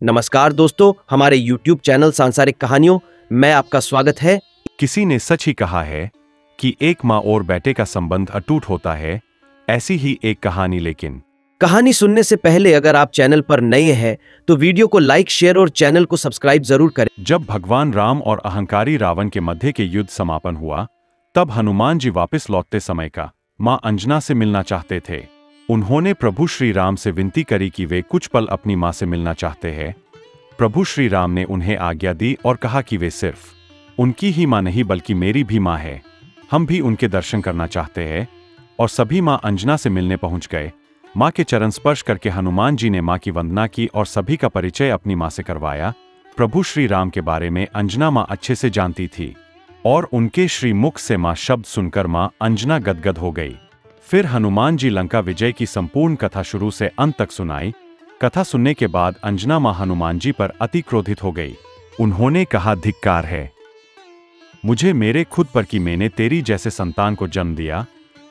नमस्कार दोस्तों, हमारे YouTube चैनल सांसारिक कहानियों में आपका स्वागत है। किसी ने सच ही कहा है कि एक माँ और बेटे का संबंध अटूट होता है। ऐसी ही एक कहानी। लेकिन कहानी सुनने से पहले अगर आप चैनल पर नए हैं तो वीडियो को लाइक, शेयर और चैनल को सब्सक्राइब जरूर करें। जब भगवान राम और अहंकारी रावण के मध्य के युद्ध समापन हुआ, तब हनुमान जी वापस लौटते समय का माँ अंजना से मिलना चाहते थे। उन्होंने प्रभु श्री राम से विनती करी कि वे कुछ पल अपनी माँ से मिलना चाहते हैं। प्रभु श्री राम ने उन्हें आज्ञा दी और कहा कि वे सिर्फ उनकी ही माँ नहीं बल्कि मेरी भी माँ है। हम भी उनके दर्शन करना चाहते हैं। और सभी माँ अंजना से मिलने पहुंच गए। माँ के चरण स्पर्श करके हनुमान जी ने माँ की वंदना की और सभी का परिचय अपनी माँ से करवाया। प्रभु श्री राम के बारे में अंजना माँ अच्छे से जानती थी और उनके श्री मुख से माँ शब्द सुनकर माँ अंजना गदगद हो गई। फिर हनुमान जी लंका विजय की संपूर्ण कथा शुरू से अंत तक सुनाई। कथा सुनने के बाद अंजना माँ हनुमान जी पर अति क्रोधित हो गई। उन्होंने कहा, धिक्कार है मुझे मेरे खुद पर कि मैंने तेरी जैसे संतान को जन्म दिया।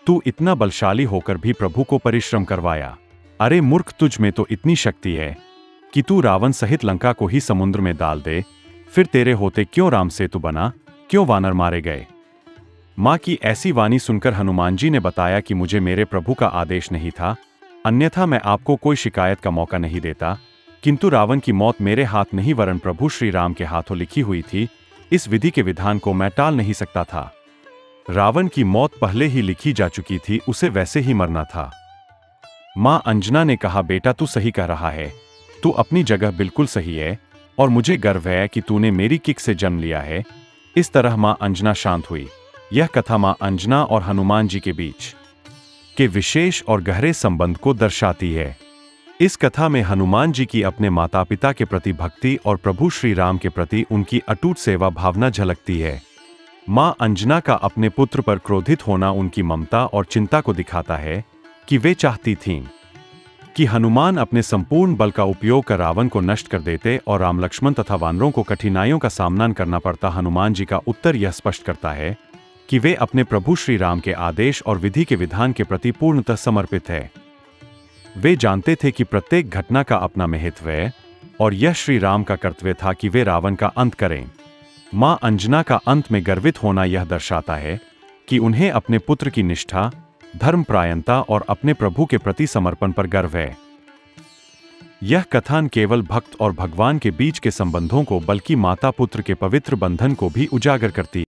तू इतना बलशाली होकर भी प्रभु को परिश्रम करवाया। अरे मूर्ख, तुझ में तो इतनी शक्ति है कि तू रावण सहित लंका को ही समुद्र में डाल दे। फिर तेरे होते क्यों राम सेतु बना, क्यों वानर मारे गए? माँ की ऐसी वाणी सुनकर हनुमान जी ने बताया कि मुझे मेरे प्रभु का आदेश नहीं था, अन्यथा मैं आपको कोई शिकायत का मौका नहीं देता। किंतु रावण की मौत मेरे हाथ नहीं वरन प्रभु श्री राम के हाथों लिखी हुई थी। इस विधि के विधान को मैं टाल नहीं सकता था। रावण की मौत पहले ही लिखी जा चुकी थी, उसे वैसे ही मरना था। माँ अंजना ने कहा, बेटा तू सही कह रहा है, तू अपनी जगह बिल्कुल सही है और मुझे गर्व है कि तूने मेरी किक से जन्म लिया है। इस तरह माँ अंजना शांत हुई। यह कथा माँ अंजना और हनुमान जी के बीच के विशेष और गहरे संबंध को दर्शाती है। इस कथा में हनुमान जी की अपने माता पिता के प्रति भक्ति और प्रभु श्री राम के प्रति उनकी अटूट सेवा भावना झलकती है। माँ अंजना का अपने पुत्र पर क्रोधित होना उनकी ममता और चिंता को दिखाता है कि वे चाहती थीं कि हनुमान अपने संपूर्ण बल का उपयोग कर रावण को नष्ट कर देते और राम लक्ष्मण तथा वानरों को कठिनाइयों का सामना करना पड़ता। हनुमान जी का उत्तर यह स्पष्ट करता है कि वे अपने प्रभु श्री राम के आदेश और विधि के विधान के प्रति पूर्णतः समर्पित है। वे जानते थे कि प्रत्येक घटना का अपना महत्व है और यह श्री राम का कर्तव्य था कि वे रावण का अंत करें। माँ अंजना का अंत में गर्वित होना यह दर्शाता है कि उन्हें अपने पुत्र की निष्ठा, धर्मपरायणता और अपने प्रभु के प्रति समर्पण पर गर्व है। यह कथा न केवल भक्त और भगवान के बीच के संबंधों को बल्कि माता पुत्र के पवित्र बंधन को भी उजागर करती है।